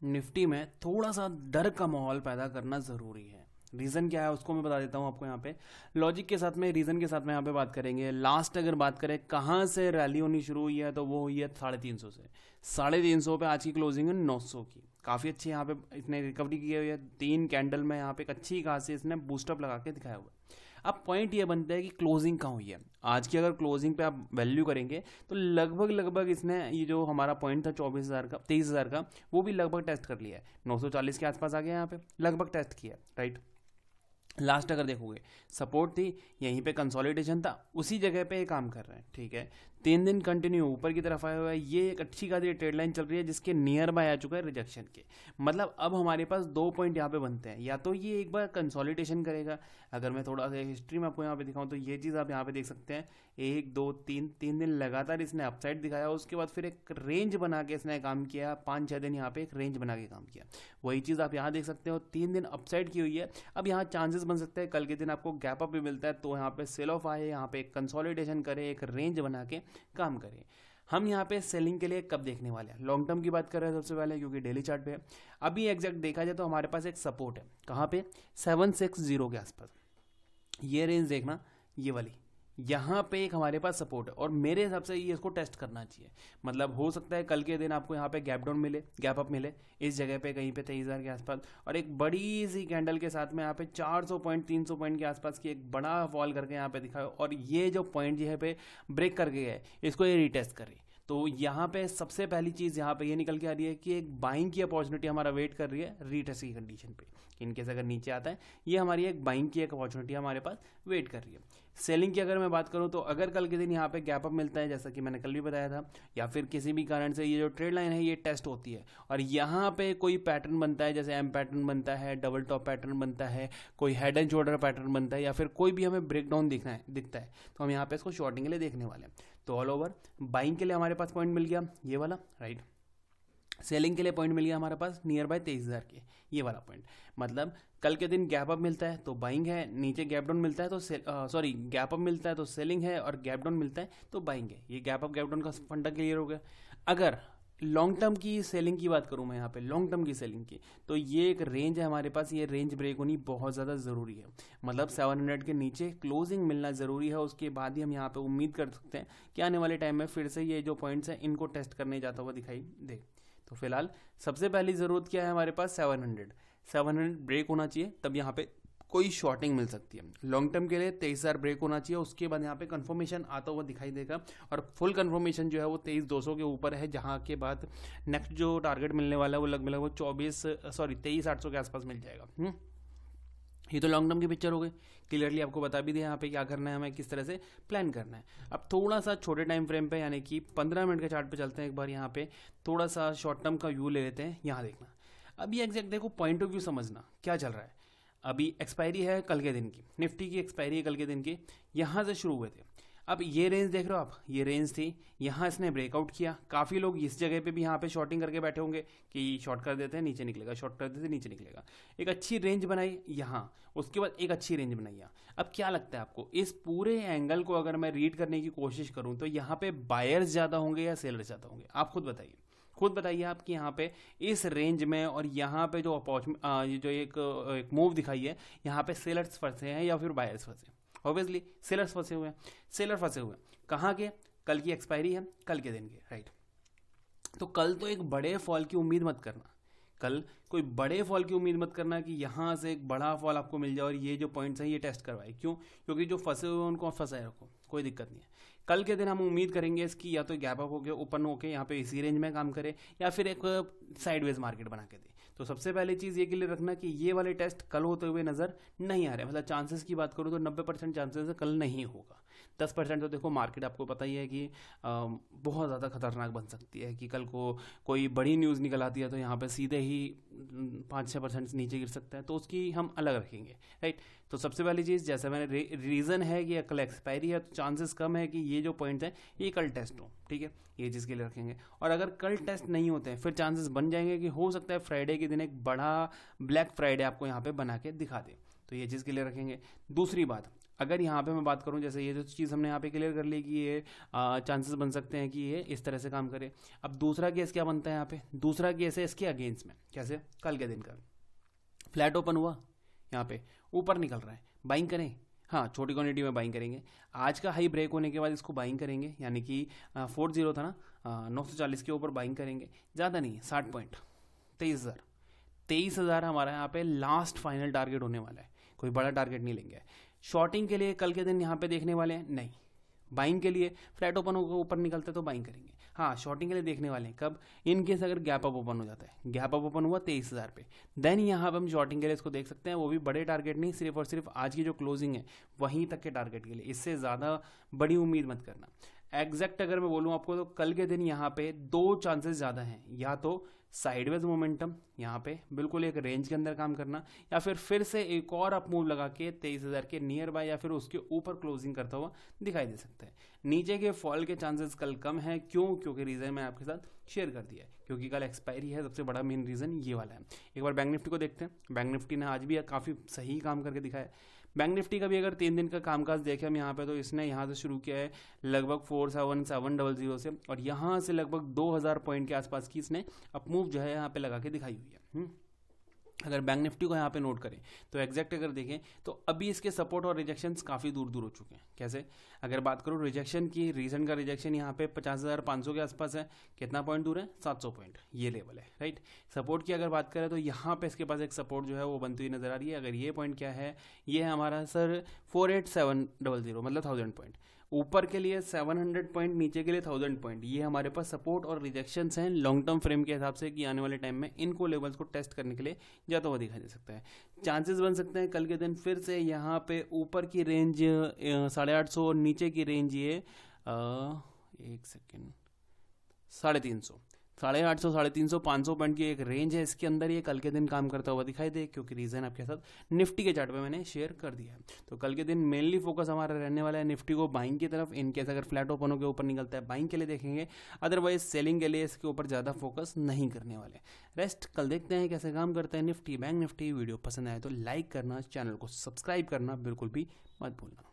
Nifty में थोड़ा सा डर का माहौल पैदा करना ज़रूरी है। रीज़न क्या है उसको मैं बता देता हूँ आपको। यहाँ पे लॉजिक के साथ में, रीज़न के साथ में यहाँ पे बात करेंगे। लास्ट अगर बात करें कहाँ से रैली होनी शुरू हुई है तो वो हुई है 350 से। 350 पे आज की क्लोजिंग है 900 की। काफ़ी अच्छी यहाँ पे इसने रिकवरी की हुई है। 3 कैंडल में यहाँ पे एक अच्छी खासी इसने बूस्टअप लगा के दिखाया हुआ है। अब पॉइंट ये बनता है कि क्लोजिंग कहाँ हुई है। आज की अगर क्लोजिंग पे आप वैल्यू करेंगे तो लगभग इसने ये जो हमारा पॉइंट था 24,000 का, 23,000 का, वो भी लगभग टेस्ट कर लिया है। 940 के आसपास आ गया यहाँ पे, लगभग टेस्ट किया, राइट। लास्ट अगर देखोगे सपोर्ट थी, यहीं पे कंसोलिडेशन था, उसी जगह पे ये काम कर रहे हैं, ठीक है। 3 दिन कंटिन्यू ऊपर की तरफ आया हुआ है। ये एक अच्छी खासी ट्रेड लाइन चल रही है जिसके नियर बाय आ चुका है रिजेक्शन के। मतलब अब हमारे पास 2 पॉइंट यहाँ पे बनते हैं। या तो ये एक बार कंसोलिडेशन करेगा। अगर मैं थोड़ा सा हिस्ट्री में आपको यहाँ पे दिखाऊं तो ये चीज़ आप यहाँ पे देख सकते हैं। 1 2 3 दिन लगातार इसने अपसाइड दिखाया, उसके बाद फिर एक रेंज बना के इसने काम किया। 5-6 दिन यहाँ पे एक रेंज बना के काम किया। वही चीज़ आप यहाँ देख सकते हो, 3 दिन अपसाइड की हुई है। अब यहाँ चांसेस बन सकते हैं कल के दिन आपको गैप अप भी मिलता है तो यहाँ पे सेल ऑफ आए, यहाँ पे कंसोलिडेशन करे, एक रेंज बना के काम करे। हम यहाँ पे सेलिंग के लिए कब देखने वाले हैं, लॉन्ग टर्म की बात कर रहे हैं सबसे पहले, क्योंकि डेली चार्ट पे है। अभी एग्जैक्ट देखा जाए तो हमारे पास एक सपोर्ट है, कहाँ पे, 760 के आसपास। ये रेंज देखना, ये वाली, यहाँ पे एक हमारे पास सपोर्ट है और मेरे हिसाब से ये इसको टेस्ट करना चाहिए। मतलब हो सकता है कल के दिन आपको यहाँ पे गैप डाउन मिले, गैप अप मिले इस जगह पे कहीं पे 23,000 के आसपास, और एक बड़ी सी कैंडल के साथ में यहाँ पे 400 पॉइंट 300 पॉइंट के आसपास की एक बड़ा फॉल करके यहाँ पे दिखा, और ये जो पॉइंट यहाँ पे ब्रेक करके गए इसको ये रिटेस्ट करे। तो यहाँ पे सबसे पहली चीज़ यहाँ पे ये निकल के आ रही है कि एक बाइंग की अपॉर्चुनिटी हमारा वेट कर रही है रीटेस्ट की कंडीशन पे। इनकेस अगर नीचे आता है, ये हमारी एक बाइंग की एक अपॉर्चुनिटी हमारे पास वेट कर रही है। सेलिंग की अगर मैं बात करूँ तो अगर कल के दिन यहाँ पे गैप अप मिलता है, जैसा कि मैंने कल भी बताया था, या फिर किसी भी कारण से ये जो ट्रेड लाइन है ये टेस्ट होती है और यहाँ पे कोई पैटर्न बनता है, जैसे एम पैटर्न बनता है, डबल टॉप पैटर्न बनता है, कोई हेड एंड शोल्डर पैटर्न बनता है, या फिर कोई भी हमें ब्रेकडाउन दिखता है, तो हम यहाँ पे इसको शॉर्टिंग के लिए देखने वाले हैं। तो ऑल ओवर बाइंग के लिए हमारे पास पॉइंट मिल गया ये वाला, राइट। सेलिंग के लिए पॉइंट मिल गया हमारे पास नियर बाय 23,000 के, ये वाला पॉइंट। मतलब कल के दिन गैप अप मिलता है तो बाइंग है, नीचे गैप डाउन मिलता है तो सॉरी गैप अप मिलता है तो सेलिंग है, और गैप डाउन मिलता है तो बाइंग है। ये गैप अप गैप डाउन का फंडा क्लियर हो गया। अगर लॉन्ग टर्म की सेलिंग की बात करूं मैं यहाँ पे, लॉन्ग टर्म की सेलिंग की, तो ये एक रेंज है हमारे पास, ये रेंज ब्रेक होनी बहुत ज़्यादा ज़रूरी है। मतलब 700 के नीचे क्लोजिंग मिलना ज़रूरी है, उसके बाद ही हम यहाँ पे उम्मीद कर सकते हैं कि आने वाले टाइम में फिर से ये जो पॉइंट्स हैं इनको टेस्ट करने जाता हुआ दिखाई दे। तो फिलहाल सबसे पहली ज़रूरत क्या है हमारे पास, 700 ब्रेक होना चाहिए, तब यहाँ पे कोई शॉर्टिंग मिल सकती है। लॉन्ग टर्म के लिए 23,000 ब्रेक होना चाहिए, उसके बाद यहाँ पे कंफर्मेशन आता हुआ दिखाई देगा, और फुल कंफर्मेशन जो है वो 23,200 के ऊपर है, जहाँ के बाद नेक्स्ट जो टारगेट मिलने वाला है वो लगभग 23,800 के आसपास मिल जाएगा। ये तो लॉन्ग टर्म की पिक्चर हो गई। क्लियरली आपको बता भी दिया यहाँ पे क्या करना है, हमें किस तरह से प्लान करना है। अब थोड़ा सा छोटे टाइम फ्रेम पे, यानी कि 15 मिनट के चार्ट पे चलते हैं एक बार। यहाँ पे थोड़ा सा शॉर्ट टर्म का व्यू ले लेते हैं। यहाँ देखना, अभी एग्जैक्ट देखो, पॉइंट ऑफ व्यू समझना क्या चल रहा है। अभी एक्सपायरी है कल के दिन की, निफ्टी की एक्सपायरी है कल के दिन की, यहाँ से शुरू हुए थे। अब ये रेंज देख रहे हो आप, ये रेंज थी, यहाँ इसने ब्रेकआउट किया। काफ़ी लोग इस जगह पे भी यहाँ पे शॉर्टिंग करके बैठे होंगे कि शॉर्ट कर देते हैं नीचे निकलेगा, शॉर्ट कर देते हैं नीचे निकलेगा। एक अच्छी रेंज बनाई यहाँ, उसके बाद एक अच्छी रेंज बनाई यहाँ। अब क्या लगता है आपको, इस पूरे एंगल को अगर मैं रीड करने की कोशिश करूँ तो यहाँ पे बायर्स ज़्यादा होंगे या सेलर्स ज़्यादा होंगे, आप खुद बताइए। खुद बताइए आप कि यहाँ पे इस रेंज में और यहाँ पे जो ये जो एक मूव दिखाई है, यहाँ पे सेलर्स फंसे हैं या फिर बायर्स फंसे हैं। ऑब्वियसली सेलर्स फंसे हुए हैं, सेलर फंसे हुए हैं। कहाँ के, कल की एक्सपायरी है, कल के दिन के, राइट। तो कल तो एक बड़े फॉल की उम्मीद मत करना, कल कोई बड़े फॉल की उम्मीद मत करना कि यहाँ से एक बड़ा फॉल आपको मिल जाए और ये जो पॉइंट्स हैं ये टेस्ट करवाए। क्यों, क्योंकि जो फंसे हुए हैं उनको फंसाए रखो, कोई दिक्कत नहीं है। कल के दिन हम उम्मीद करेंगे इसकी या तो गैप अप होकर ओपन होकर यहाँ पे इसी रेंज में काम करे, या फिर एक साइडवेज मार्केट बना के दे। तो सबसे पहली चीज़ ये क्लियर रखना कि ये वाले टेस्ट कल होते हुए नजर नहीं आ रहे। मतलब चांसेस की बात करूँ तो 90% चांसेस है कल नहीं होगा। 10% तो देखो मार्केट आपको पता ही है कि बहुत ज़्यादा खतरनाक बन सकती है, कि कल को कोई बड़ी न्यूज़ निकल आती है तो यहाँ पे सीधे ही 5-6% नीचे गिर सकता है, तो उसकी हम अलग रखेंगे, राइट। तो सबसे पहली चीज़, जैसे मैंने रीज़न है कि कल एक्सपायरी है तो चांसेस कम है कि ये जो पॉइंट्स हैं ये कल टेस्ट हो, ठीक है, ये चीज़ के लिए रखेंगे। और अगर कल टेस्ट नहीं होते हैं फिर चांसेस बन जाएंगे कि हो सकता है फ्राइडे के दिन एक बड़ा ब्लैक फ्राइडे आपको यहाँ पे बना के दिखा दे, तो ये चीज़ के लिए रखेंगे। दूसरी बात, अगर यहाँ पे मैं बात करूँ, जैसे ये जो चीज़ हमने यहाँ पे क्लियर कर ली कि ये चांसेस बन सकते हैं कि ये इस तरह से काम करे। अब दूसरा केस क्या बनता है यहाँ पे, दूसरा केस है इसके अगेंस्ट में। कैसे? कल के दिन का फ्लैट ओपन हुआ, यहाँ पे ऊपर निकल रहा है, बाइंग करें? हाँ, छोटी क्वांटिटी में बाइंग करेंगे। आज का हाई ब्रेक होने के बाद इसको बाइंग करेंगे, यानी कि 40 था ना, 940 के ऊपर बाइंग करेंगे। ज़्यादा नहीं, 60 पॉइंट, 23,000 हमारा यहाँ पे लास्ट फाइनल टारगेट होने वाला है। कोई बड़ा टारगेट नहीं लेंगे। शॉर्टिंग के लिए कल के दिन यहाँ पे देखने वाले हैं नहीं, बाइंग के लिए फ्लैट ओपन होकर ऊपर निकलता है तो बाइंग करेंगे। हाँ, शॉर्टिंग के लिए देखने वाले हैं कब, इन केस अगर गैप अप ओपन हो जाता है, गैप अप ओपन हुआ 23,000 पे, देन यहाँ पे हम शॉर्टिंग के लिए इसको देख सकते हैं। वो भी बड़े टारगेट नहीं, सिर्फ और सिर्फ आज की जो क्लोजिंग है वहीं तक के टारगेट के लिए, इससे ज़्यादा बड़ी उम्मीद मत करना। एग्जैक्ट अगर मैं बोलूँ आपको तो कल के दिन यहाँ पे दो चांसेस ज़्यादा हैं, या तो साइडवेज मोमेंटम यहाँ पे बिल्कुल एक रेंज के अंदर काम करना, या फिर से एक और अप मूव लगा के 23,000 के नियर बाय या फिर उसके ऊपर क्लोजिंग करता हुआ दिखाई दे सकता है। नीचे के फॉल के चांसेस कल कम है। क्यों? क्योंकि रीज़न मैं आपके साथ शेयर कर दिया है, क्योंकि कल एक्सपायरी है। सबसे बड़ा मेन रीज़न ये वाला है। एक बार बैंक निफ्टी को देखते हैं। बैंक निफ्टी ने आज भी काफ़ी सही काम करके दिखाया। बैंक निफ्टी का भी अगर 3 दिन का कामकाज देखें हम यहाँ पे, तो इसने यहाँ से शुरू किया है लगभग 47,700 से, और यहाँ से लगभग 2,000 पॉइंट के आसपास की इसने अपमूव जो है यहाँ पे लगा के दिखाई हुई है। अगर बैंक निफ्टी को यहाँ पे नोट करें तो एग्जैक्ट अगर देखें तो अभी इसके सपोर्ट और रिजेक्शंस काफ़ी दूर दूर हो चुके हैं। कैसे? अगर बात करूँ रिजेक्शन की, रीजन का रिजेक्शन यहाँ पे 50,500 के आसपास है। कितना पॉइंट दूर है? 700 पॉइंट, ये लेवल है, राइट। सपोर्ट की अगर बात करें तो यहाँ पे इसके पास एक सपोर्ट जो है वो बनती हुई नजर आ रही है। अगर ये पॉइंट क्या है, ये है हमारा सर 48,700, मतलब 1000 पॉइंट। ऊपर के लिए 700 पॉइंट, नीचे के लिए 1000 पॉइंट। ये हमारे पास सपोर्ट और रिजेक्शंस हैं लॉन्ग टर्म फ्रेम के हिसाब से, कि आने वाले टाइम में इनको लेवल्स को टेस्ट करने के लिए जाता हुआ दिखाई दे सकता है। चांसेस बन सकते हैं कल के दिन फिर से यहाँ पे ऊपर की रेंज 850 और नीचे की रेंज ये 350, 850, 350, 500 पॉइंट की एक रेंज है। इसके अंदर ये कल के दिन काम करता हुआ दिखाई दे, क्योंकि रीजन आपके साथ निफ्टी के चार्ट पे मैंने शेयर कर दिया है। तो कल के दिन मेनली फोकस हमारा रहने वाला है निफ्टी को बाइंग की तरफ। इनकेस अगर फ्लैट ओपन होकर ऊपर निकलता है बाइंग के लिए देखेंगे, अदरवाइज सेलिंग के लिए इसके ऊपर ज़्यादा फोकस नहीं करने वाले। रेस्ट कल देखते हैं कैसे काम करता है निफ्टी, बैंक निफ्टी। वीडियो पसंद आए तो लाइक करना, चैनल को सब्सक्राइब करना बिल्कुल भी मत भूलना।